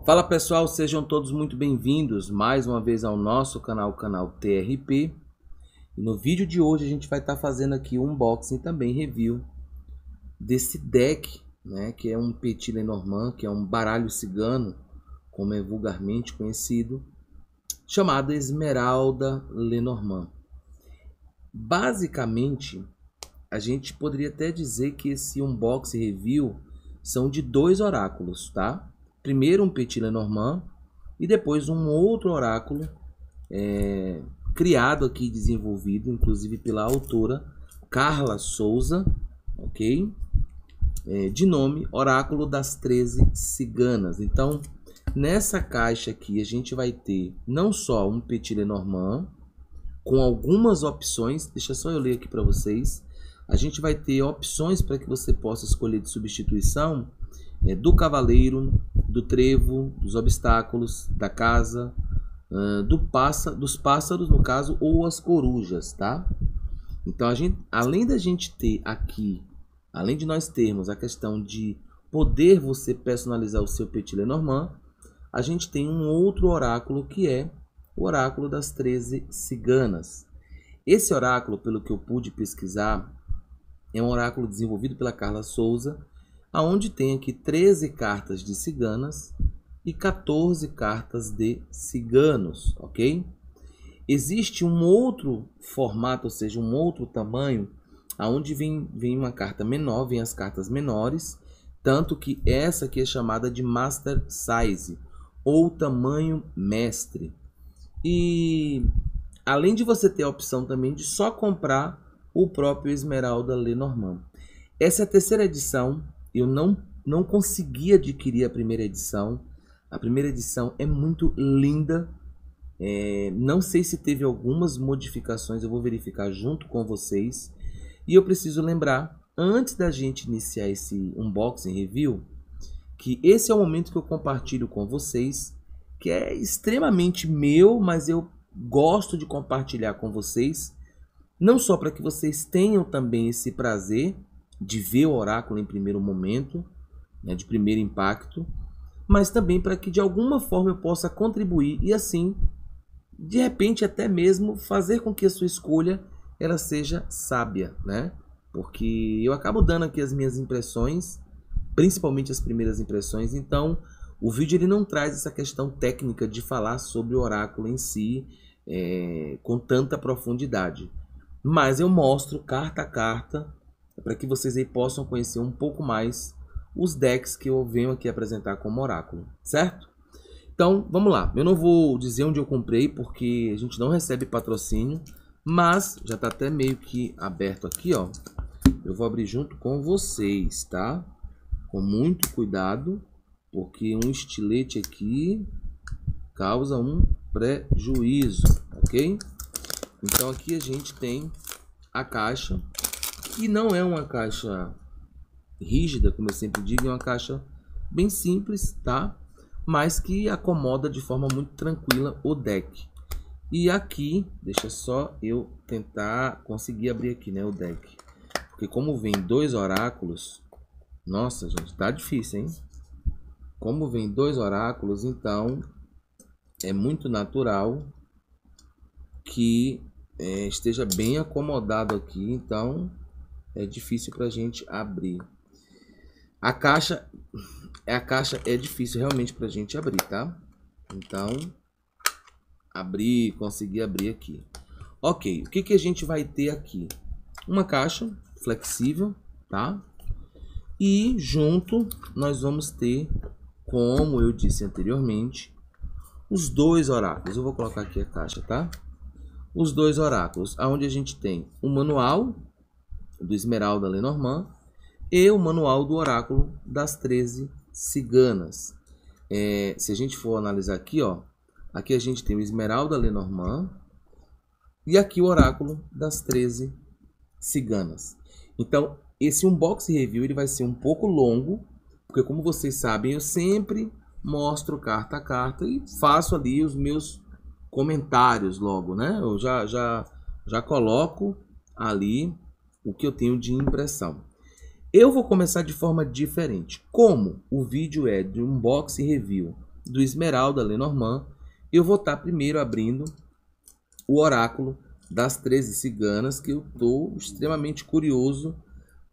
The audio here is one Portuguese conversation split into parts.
Fala pessoal, sejam todos muito bem-vindos mais uma vez ao nosso canal, TRP. E no vídeo de hoje a gente vai estar fazendo aqui um unboxing e também review desse deck, né, que é um Petit Lenormand, que é um baralho cigano, como é vulgarmente conhecido, chamado Esmeralda Lenormand. Basicamente, a gente poderia até dizer que esse unboxing review são de dois oráculos, tá? Primeiro um Petit Lenormand e depois um outro oráculo criado aqui e desenvolvido, inclusive pela autora Carla Souza, ok? De nome Oráculo das 13 Ciganas. Então, nessa caixa aqui a gente vai ter não só um Petit Lenormand, com algumas opções, deixa só eu ler aqui para vocês. A gente vai ter opções para que você possa escolher de substituição do cavaleiro, do trevo, dos obstáculos, da casa, dos pássaros, no caso, ou as corujas, tá? Então, além da gente ter aqui, além de nós termos a questão de poder você personalizar o seu Petit Lenormand, a gente tem um outro oráculo que é o Oráculo das 13 Ciganas. Esse oráculo, pelo que eu pude pesquisar, é um oráculo desenvolvido pela Carla Souza, aonde tem aqui 13 cartas de ciganas e 14 cartas de ciganos, ok? Existe um outro formato, ou seja, um outro tamanho, aonde vem uma carta menor, vem as cartas menores, tanto que essa aqui é chamada de Master Size, ou tamanho mestre. E além de você ter a opção também de só comprar o próprio Esmeralda Lenormand. Essa é a terceira edição. Eu não consegui adquirir a primeira edição. A primeira edição é muito linda. Não sei se teve algumas modificações, eu vou verificar junto com vocês. E eu preciso lembrar, antes da gente iniciar esse unboxing review, que esse é o momento que eu compartilho com vocês, que é extremamente meu, mas eu gosto de compartilhar com vocês, não só para que vocês tenham também esse prazer de ver o oráculo em primeiro momento, né, de primeiro impacto, mas também para que de alguma forma eu possa contribuir e assim, de repente até mesmo fazer com que a sua escolha ela seja sábia, né? Porque eu acabo dando aqui as minhas impressões, principalmente as primeiras impressões, então o vídeo ele não traz essa questão técnica de falar sobre o oráculo em si com tanta profundidade, mas eu mostro carta a carta para que vocês aí possam conhecer um pouco mais os decks que eu venho aqui apresentar como oráculo, certo? Então, vamos lá. Eu não vou dizer onde eu comprei, porque a gente não recebe patrocínio, mas já está até meio que aberto aqui, ó. Eu vou abrir junto com vocês, tá? Com muito cuidado, porque um estilete aqui causa um prejuízo, ok? Então, aqui a gente tem a caixa. E não é uma caixa rígida, como eu sempre digo, é uma caixa bem simples, tá? Mas que acomoda de forma muito tranquila o deck. E aqui, deixa só eu tentar conseguir abrir aqui, né, o deck. Porque como vem dois oráculos, nossa, gente, tá difícil, hein? Como vem dois oráculos, então é muito natural que esteja bem acomodado aqui, então é difícil para a gente abrir. A caixa é difícil realmente para a gente abrir, tá? Então, conseguir abrir aqui. Ok, o que a gente vai ter aqui? Uma caixa flexível, tá? E junto nós vamos ter, como eu disse anteriormente, os dois oráculos. Eu vou colocar aqui a caixa, tá? Os dois oráculos, aonde a gente tem o manual do Esmeralda Lenormand e o manual do Oráculo das 13 Ciganas. Se a gente for analisar aqui, ó, aqui a gente tem o Esmeralda Lenormand e aqui o Oráculo das 13 Ciganas. Então, esse unboxing review ele vai ser um pouco longo, porque como vocês sabem, eu sempre mostro carta a carta e faço ali os meus comentários logo, né? Eu já coloco ali o que eu tenho de impressão. Eu vou começar de forma diferente. Como o vídeo é de unboxing review do Esmeralda Lenormand. Eu vou estar primeiro abrindo o oráculo das 13 ciganas, que eu estou extremamente curioso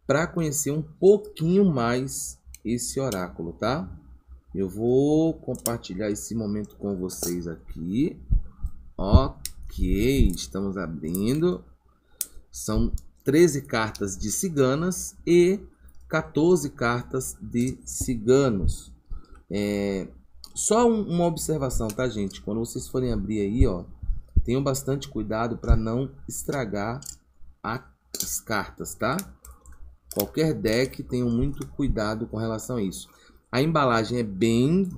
para conhecer um pouquinho mais esse oráculo, tá? Eu vou compartilhar esse momento com vocês aqui. Ok, estamos abrindo. São 13 cartas de ciganas e 14 cartas de ciganos. Só uma observação, tá, gente? Quando vocês forem abrir aí, ó, tenham bastante cuidado para não estragar as cartas, tá? Qualquer deck, tenham muito cuidado com relação a isso. A embalagem é bem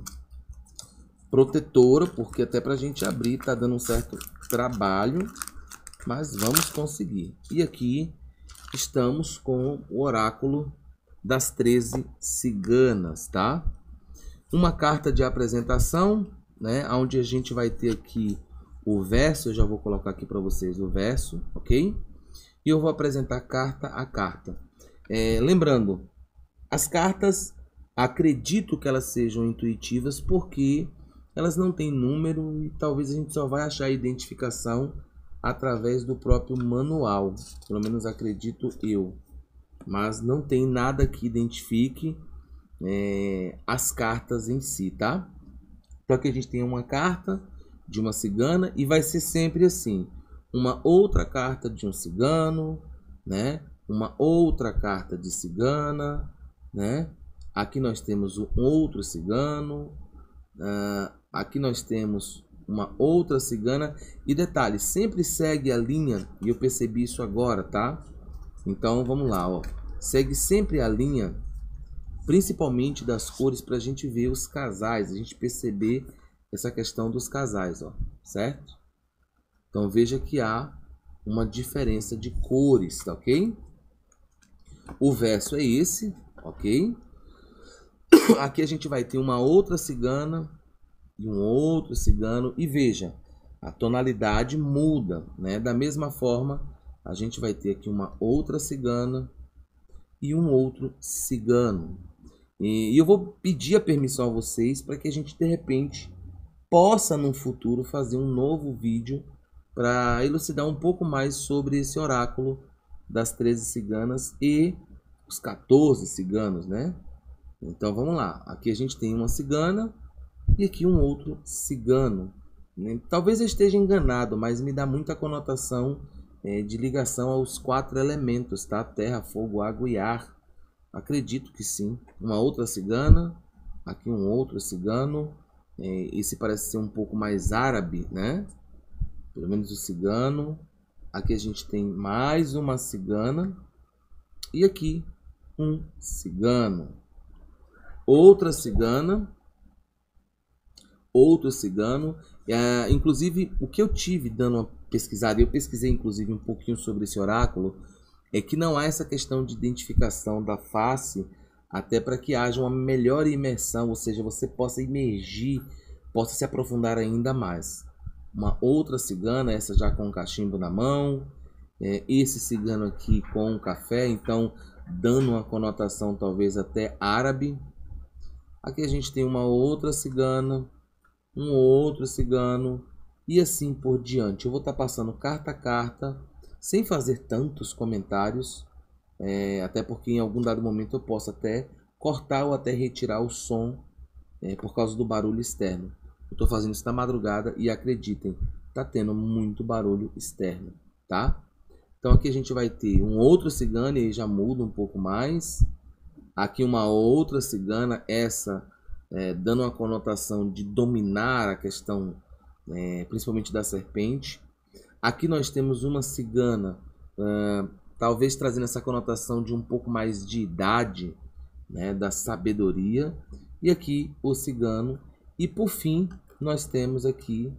protetora, porque até para a gente abrir tá dando um certo trabalho, mas vamos conseguir. E aqui estamos com o oráculo das 13 ciganas, tá? Uma carta de apresentação, né? Onde a gente vai ter aqui o verso. Eu já vou colocar aqui para vocês o verso, ok? E eu vou apresentar carta a carta. Lembrando, as cartas, acredito que elas sejam intuitivas porque elas não têm número e talvez a gente só vai achar a identificação através do próprio manual. Pelo menos acredito eu. Mas não tem nada que identifique as cartas em si, tá? Então aqui a gente tem uma carta de uma cigana e vai ser sempre assim. Uma outra carta de um cigano, né? Uma outra carta de cigana, né? Aqui nós temos um outro cigano. Aqui nós temos uma outra cigana. E detalhe, sempre segue a linha. E eu percebi isso agora, tá? Então vamos lá, ó. Segue sempre a linha, principalmente das cores, para a gente ver os casais, a gente perceber essa questão dos casais, ó, certo? Então veja que há uma diferença de cores, tá ok? O verso é esse, ok? Aqui a gente vai ter uma outra cigana e um outro cigano. E veja, a tonalidade muda, né? Da mesma forma, a gente vai ter aqui uma outra cigana e um outro cigano. E eu vou pedir a permissão a vocês para que a gente, de repente, possa, no futuro, fazer um novo vídeo para elucidar um pouco mais sobre esse oráculo das 13 ciganas e os 14 ciganos, né? Então vamos lá. Aqui a gente tem uma cigana e aqui um outro cigano. Talvez eu esteja enganado, mas me dá muita conotação de ligação aos 4 elementos, tá? Terra, fogo, água e ar. Acredito que sim. Uma outra cigana. Aqui um outro cigano. Esse parece ser um pouco mais árabe, né? Pelo menos o cigano. Aqui a gente tem mais uma cigana. E aqui um cigano. Outra cigana. Outro cigano. Inclusive, o que eu tive dando uma pesquisada, eu pesquisei inclusive um pouquinho sobre esse oráculo, é que não há essa questão de identificação da face, até para que haja uma melhor imersão, ou seja, você possa imergir, possa se aprofundar ainda mais. Uma outra cigana, essa já com o cachimbo na mão, esse cigano aqui com o café, então dando uma conotação talvez até árabe. Aqui a gente tem uma outra cigana, um outro cigano e assim por diante. Eu vou estar passando carta a carta, sem fazer tantos comentários, até porque em algum dado momento eu posso até cortar ou até retirar o som por causa do barulho externo. Eu estou fazendo isso na madrugada e acreditem, tá tendo muito barulho externo, tá? Então aqui a gente vai ter um outro cigano e aí já muda um pouco mais. Aqui uma outra cigana, essa dando uma conotação de dominar a questão, principalmente da serpente. Aqui nós temos uma cigana, talvez trazendo essa conotação de um pouco mais de idade, né, da sabedoria. E aqui o cigano. E por fim, nós temos aqui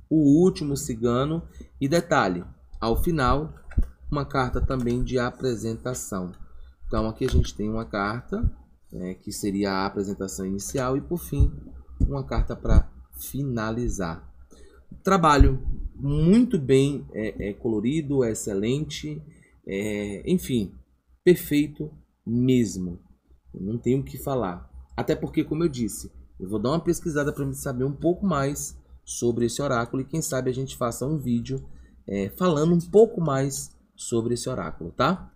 o último cigano. E detalhe, ao final, uma carta também de apresentação. Então aqui a gente tem uma carta, que seria a apresentação inicial. E por fim, uma carta para finalizar. Trabalho muito bem colorido, excelente, enfim, perfeito mesmo. Eu não tenho o que falar. Até porque, como eu disse, Eu vou dar uma pesquisada para saber um pouco mais sobre esse oráculo e quem sabe a gente faça um vídeo falando um pouco mais sobre esse oráculo, tá?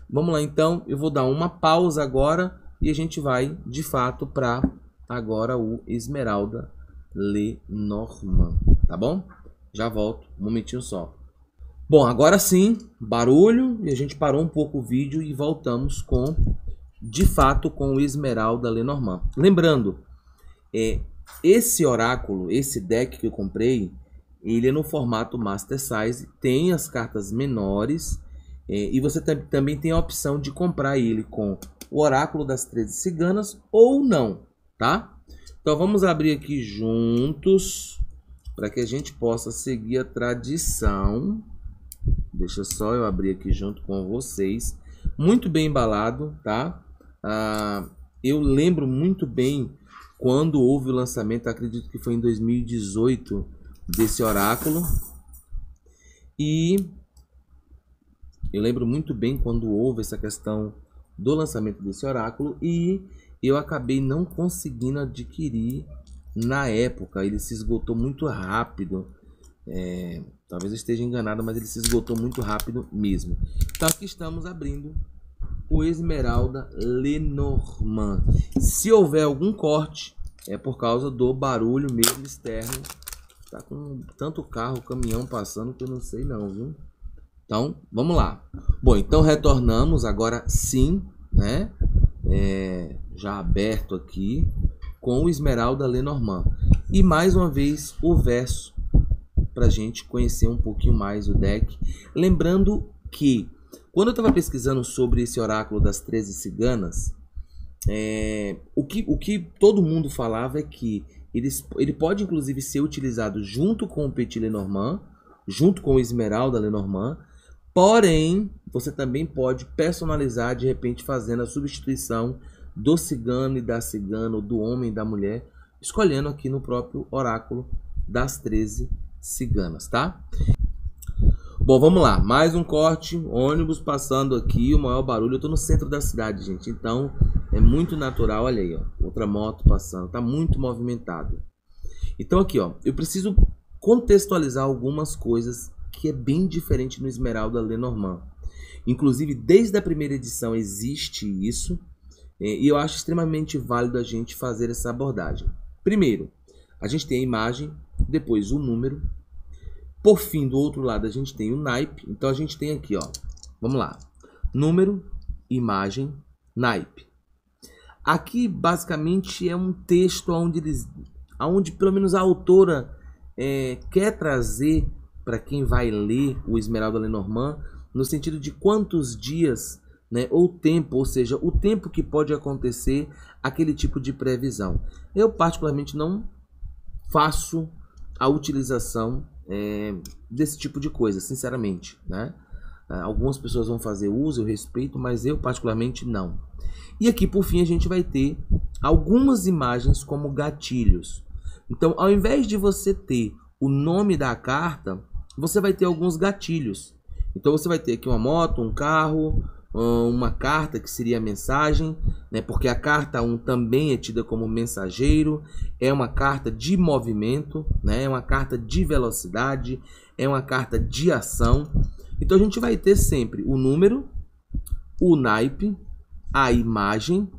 Vamos lá então, eu vou dar uma pausa agora e a gente vai de fato para agora o Esmeralda Lenormand, tá bom? Já volto, um momentinho só. Bom, agora sim, barulho, e a gente parou um pouco o vídeo e voltamos de fato com o Esmeralda Lenormand. Lembrando, esse oráculo, esse deck que eu comprei, ele é no formato Master Size, tem as cartas menores, e você também tem a opção de comprar ele com o Oráculo das 13 Ciganas ou não, tá? Então vamos abrir aqui juntos, para que a gente possa seguir a tradição. Deixa só eu abrir aqui junto com vocês. Muito bem embalado, tá? Eu lembro muito bem quando houve o lançamento, acredito que foi em 2018, desse oráculo. E eu lembro muito bem quando houve essa questão do lançamento desse oráculo e eu acabei não conseguindo adquirir na época. Ele se esgotou muito rápido. Talvez eu esteja enganado, mas ele se esgotou muito rápido mesmo. Então aqui estamos abrindo o Esmeralda Lenormand. Se houver algum corte, é por causa do barulho mesmo externo. Tá com tanto carro, caminhão passando que eu não sei não, viu? Então, vamos lá. Bom, então retornamos agora sim, né? Já aberto aqui com o Esmeralda Lenormand. E mais uma vez o verso para a gente conhecer um pouquinho mais o deck. Lembrando que quando eu estava pesquisando sobre esse oráculo das 13 ciganas, o que todo mundo falava é que ele pode inclusive ser utilizado junto com o Petit Lenormand, junto com o Esmeralda Lenormand, porém você também pode personalizar, de repente fazendo a substituição do cigano e da cigana, ou do homem e da mulher, escolhendo aqui no próprio oráculo das 13 ciganas, tá? Bom, vamos lá, mais um corte, ônibus passando aqui, o maior barulho. Eu tô no centro da cidade, gente, então é muito natural. Olha aí, ó, outra moto passando, tá muito movimentado. Então aqui, ó, eu preciso contextualizar algumas coisas que é bem diferente no Esmeralda Lenormand. Inclusive, desde a primeira edição existe isso, e eu acho extremamente válido a gente fazer essa abordagem. Primeiro, a gente tem a imagem, depois o número. Por fim, do outro lado, a gente tem o naipe. Então, a gente tem aqui, ó, vamos lá, número, imagem, naipe. Aqui, basicamente, é um texto onde pelo menos a autora quer trazer para quem vai ler o Esmeralda Lenormand, no sentido de quantos dias, né, ou tempo, ou seja, o tempo que pode acontecer aquele tipo de previsão. Eu, particularmente, não faço a utilização desse tipo de coisa, sinceramente, né? Algumas pessoas vão fazer uso, eu respeito, mas eu particularmente não. E aqui por fim a gente vai ter algumas imagens como gatilhos. Então, ao invés de você ter o nome da carta, você vai ter alguns gatilhos. Então você vai ter aqui uma moto, um carro, uma carta que seria a mensagem, né? Porque a carta 1 também é tida como mensageiro, é uma carta de movimento, né? É uma carta de velocidade, é uma carta de ação. Então a gente vai ter sempre o número, o naipe, a imagem,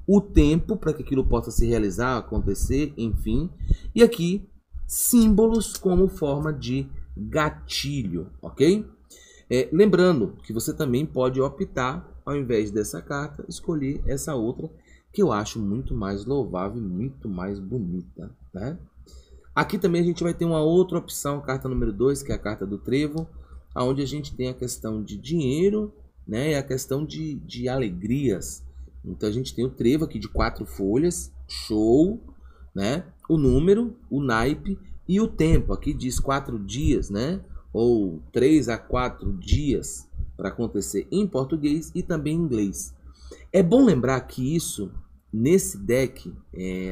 o tempo para que aquilo possa se realizar, acontecer, enfim. E aqui símbolos como forma de gatilho, ok? Lembrando que você também pode optar, ao invés dessa carta, escolher essa outra, que eu acho muito mais louvável e muito mais bonita, né? Aqui também a gente vai ter uma outra opção, carta número 2, que é a carta do trevo, onde a gente tem a questão de dinheiro, né, e a questão de alegrias. Então a gente tem o trevo aqui de 4 folhas, show, né? O número, o naipe e o tempo. Aqui diz 4 dias, né? Ou 3 a 4 dias para acontecer em português e também em inglês. É bom lembrar que isso, nesse deck,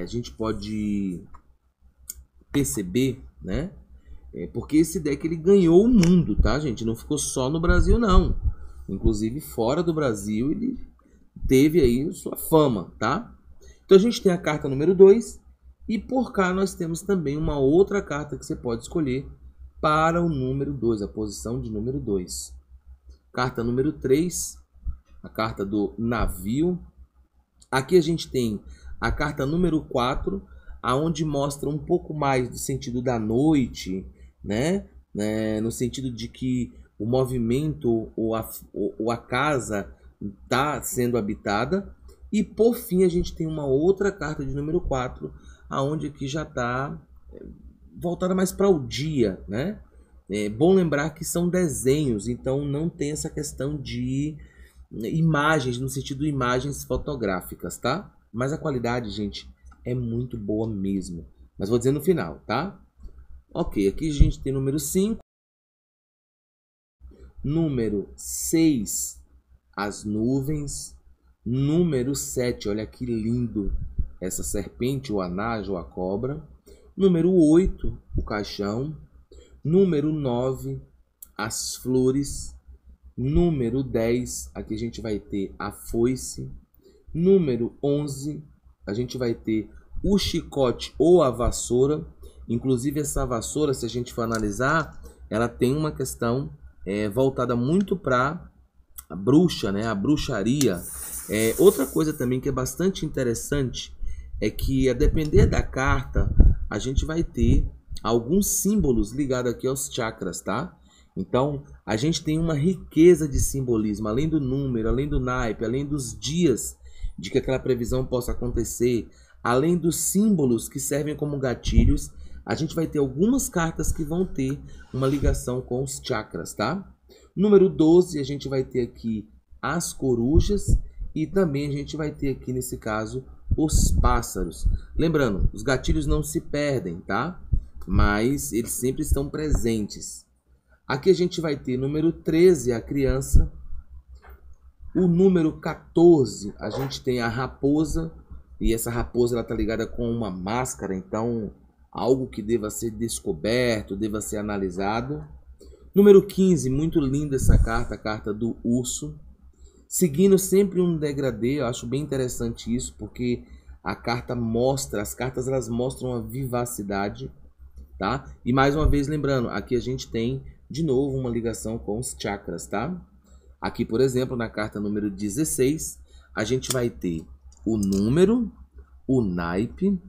a gente pode perceber, né? Porque esse deck ele ganhou o mundo, tá, gente? Não ficou só no Brasil, não. Inclusive, fora do Brasil, ele teve aí sua fama, tá? Então, a gente tem a carta número 2, E por cá nós temos também uma outra carta que você pode escolher para o número 2, a posição de número 2. Carta número 3, a carta do navio. Aqui a gente tem a carta número 4, aonde mostra um pouco mais do sentido da noite, né? No sentido de que o movimento ou a casa está sendo habitada. E por fim a gente tem uma outra carta de número 4, aonde aqui já está voltada mais para o dia, né? É bom lembrar que são desenhos, então não tem essa questão de imagens, no sentido de imagens fotográficas, tá? Mas a qualidade, gente, é muito boa mesmo. Mas vou dizer no final, tá? Ok, aqui a gente tem número 5. Número 6, as nuvens. Número 7, olha que lindo essa serpente, o anágio, a cobra. Número 8, o caixão. Número 9, as flores. Número 10, aqui a gente vai ter a foice. Número 11, a gente vai ter o chicote ou a vassoura. Inclusive essa vassoura, se a gente for analisar, ela tem uma questão voltada muito para a bruxa, né? A bruxaria. Outra coisa também que é bastante interessante é que, a depender da carta, a gente vai ter alguns símbolos ligados aqui aos chakras, tá? Então, a gente tem uma riqueza de simbolismo, além do número, além do naipe, além dos dias de que aquela previsão possa acontecer, além dos símbolos que servem como gatilhos, a gente vai ter algumas cartas que vão ter uma ligação com os chakras, tá? Número 12, a gente vai ter aqui as corujas e também a gente vai ter aqui, nesse caso, os pássaros. Lembrando, os gatilhos não se perdem, tá? Mas eles sempre estão presentes. Aqui a gente vai ter número 13, a criança. O número 14, a gente tem a raposa. E essa raposa ela tá ligada com uma máscara, então algo que deva ser descoberto, deva ser analisado. Número 15, muito linda essa carta, a carta do urso. Seguindo sempre um degradê, eu acho bem interessante isso, porque a carta mostra, as cartas elas mostram a vivacidade, tá? E mais uma vez lembrando, aqui a gente tem de novo uma ligação com os chakras, tá? Aqui, por exemplo, na carta número 16, a gente vai ter o número, o naipe.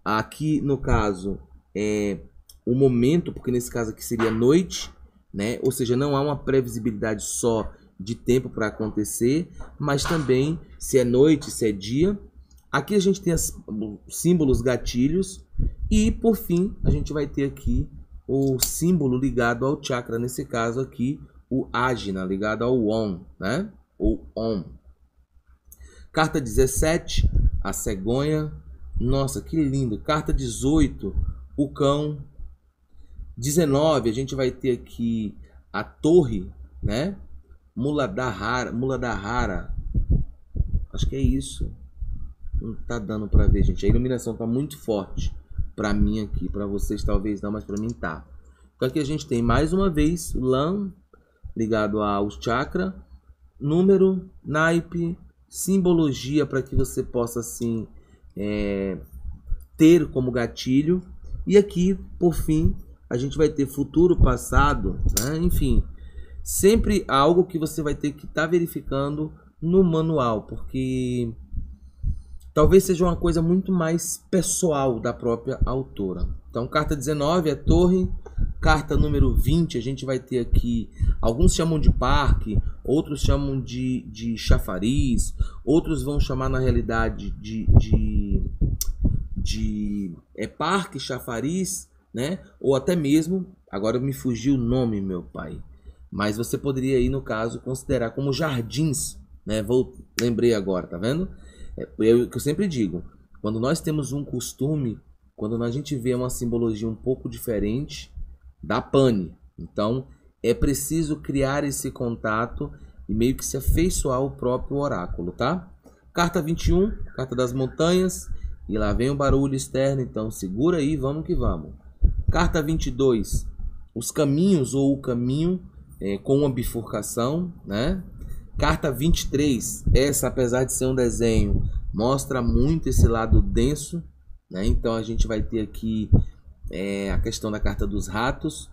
Aqui, no caso, o momento, porque nesse caso aqui seria noite, né? Ou seja, não há uma previsibilidade só de tempo para acontecer, mas também se é noite, se é dia. Aqui a gente tem os símbolos gatilhos e, por fim, a gente vai ter aqui o símbolo ligado ao chakra, nesse caso aqui, o Ajna, ligado ao Om, né? Ou Om. Carta 17, a cegonha. Nossa, que lindo. Carta 18, o cão. 19, a gente vai ter aqui a torre, né? Muladhara. Acho que é isso. Não tá dando para ver, gente. A iluminação tá muito forte para mim aqui, para vocês talvez não, mas para mim tá. Então aqui a gente tem mais uma vez o Lam ligado ao chakra, número, naipe, simbologia para que você possa assim ter como gatilho. E aqui, por fim, a gente vai ter futuro, passado, né? Enfim, sempre algo que você vai ter que estar verificando no manual, porque talvez seja uma coisa muito mais pessoal da própria autora. Então, carta 19 é torre. Carta número 20, a gente vai ter aqui, alguns chamam de parque, outros chamam de chafariz, outros vão chamar na realidade de parque, chafariz, né? Ou até mesmo, agora me fugiu o nome, meu pai, mas você poderia aí, no caso, considerar como jardins, né? Lembrei agora, tá vendo? Eu sempre digo, quando nós temos um costume, quando a gente vê uma simbologia um pouco diferente, dá pane. Então, é preciso criar esse contato e meio que se afeiçoar ao próprio oráculo, tá? Carta 21, carta das montanhas. E lá vem o barulho externo, então segura aí, vamos que vamos. Carta 22, os caminhos ou o caminho com uma bifurcação, né? Carta 23, essa apesar de ser um desenho, mostra muito esse lado denso, né? Então a gente vai ter aqui a questão da carta dos ratos,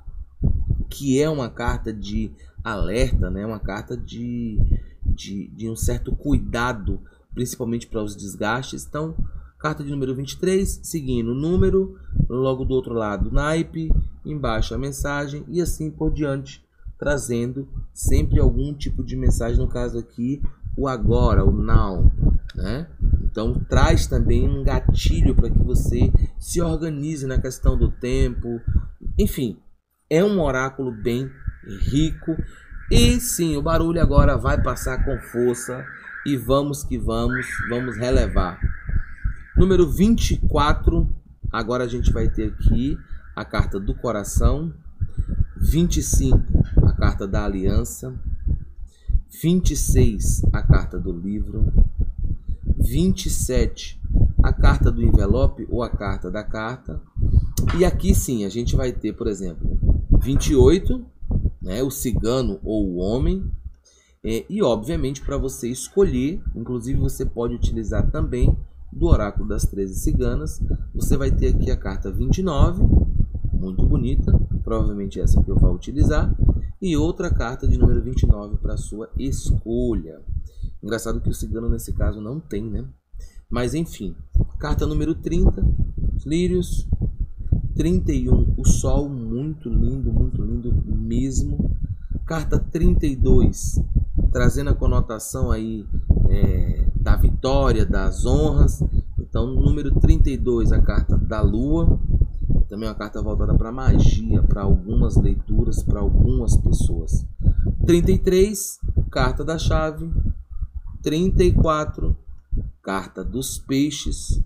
que é uma carta de alerta, né? Uma carta de um certo cuidado, principalmente para os desgastes. Então, carta de número 23, seguindo o número, logo do outro lado naipe, embaixo a mensagem e assim por diante, trazendo sempre algum tipo de mensagem, no caso aqui o agora, o now, né? Então traz também um gatilho para que você se organize na questão do tempo. Enfim, é um oráculo bem rico. E sim, o barulho agora vai passar com força e vamos que vamos relevar. Número 24, agora a gente vai ter aqui a carta do coração. 25, a carta da aliança. 26, a carta do livro. 27, a carta do envelope ou a carta da carta. E aqui sim, a gente vai ter, por exemplo, 28, né, o cigano ou o homem. E obviamente para você escolher, inclusive você pode utilizar também do oráculo das 13 ciganas. Você vai ter aqui a carta 29, muito bonita, provavelmente essa que eu vou utilizar, e outra carta de número 29 para sua escolha. Engraçado que o cigano nesse caso não tem, né? Mas enfim, carta número 30, os lírios. 31, o sol, muito lindo mesmo. Carta 32, trazendo a conotação aí da vitória, das honras. Então, número 32, a carta da lua. Também uma carta voltada para magia, para algumas leituras, para algumas pessoas. 33, carta da chave. 34, carta dos peixes.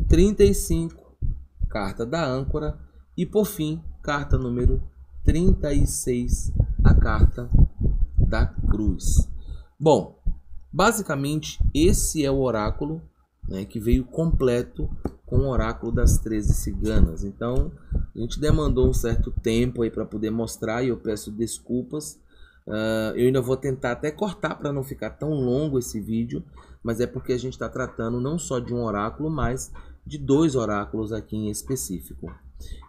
35, carta da âncora. E por fim, carta número 36, a carta da cruz. Bom, basicamente esse é o oráculo, né, que veio completo com o oráculo das 13 ciganas. Então a gente demandou um certo tempo aí para poder mostrar e eu peço desculpas. Eu ainda vou tentar até cortar para não ficar tão longo esse vídeo, mas é porque a gente está tratando não só de um oráculo, mas de 2 oráculos aqui em específico.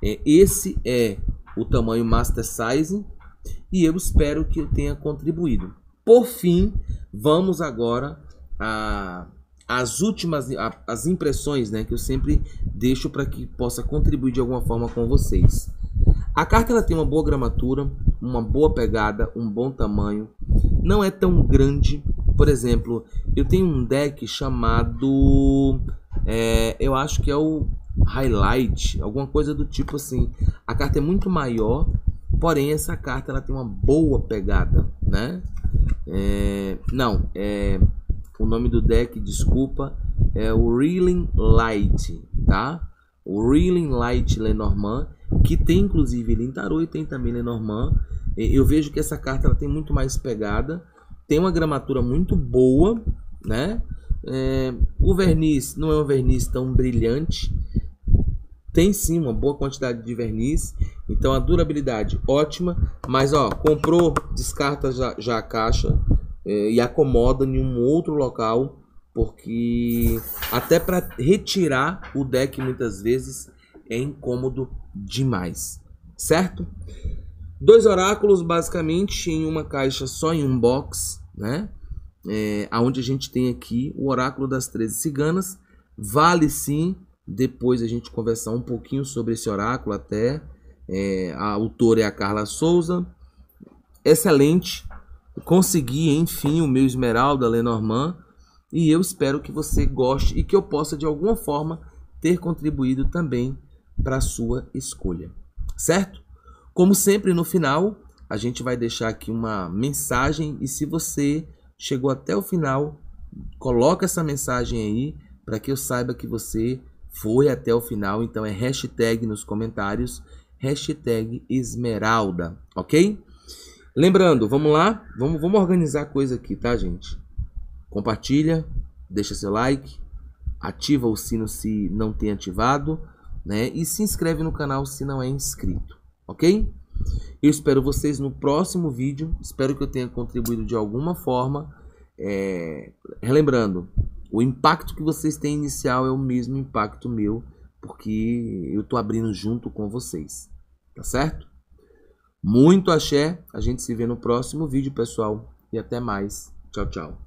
Esse é o tamanho Master Size e eu espero que eu tenha contribuído. Por fim, vamos agora às últimas as impressões, né, que eu sempre deixo para que possa contribuir de alguma forma com vocês. A carta ela tem uma boa gramatura, uma boa pegada, um bom tamanho, não é tão grande. Por exemplo, eu tenho um deck chamado, eu acho que é o Highlight, alguma coisa do tipo assim. A carta é muito maior, porém essa carta ela tem uma boa pegada, né? O nome do deck, desculpa, é o Reeling Light, tá? O Reeling Light Lenormand, que tem inclusive ele em tarô e tem também Lenormand. Eu vejo que essa carta ela tem muito mais pegada, tem uma gramatura muito boa, né? O verniz não é um verniz tão brilhante, tem sim uma boa quantidade de verniz, então a durabilidade ótima, mas ó, comprou, descarta já a caixa e acomoda em um outro local, porque até para retirar o deck muitas vezes é incômodo demais, certo? 2 oráculos basicamente em uma caixa só, em um box, né? Aonde a gente tem aqui o oráculo das 13 ciganas. Vale sim depois a gente conversar um pouquinho sobre esse oráculo até. A autora é a Carla Souza. Excelente. Consegui, enfim, o meu Esmeralda Lenormand. E eu espero que você goste e que eu possa de alguma forma ter contribuído também para a sua escolha. Certo? Como sempre, no final, a gente vai deixar aqui uma mensagem. E se você chegou até o final, coloca essa mensagem aí para que eu saiba que você foi até o final. Então é hashtag nos comentários, hashtag Esmeralda, ok? Lembrando, vamos lá, vamos organizar a coisa aqui, tá, gente? Compartilha, deixa seu like, ativa o sino se não tem ativado, né? E se inscreve no canal se não é inscrito, ok? Eu espero vocês no próximo vídeo. Espero que eu tenha contribuído de alguma forma. Relembrando, O impacto que vocês têm inicial é o mesmo impacto meu, porque eu tô abrindo junto com vocês, tá certo? Muito axé, a gente se vê no próximo vídeo, pessoal, e até mais. Tchau, tchau.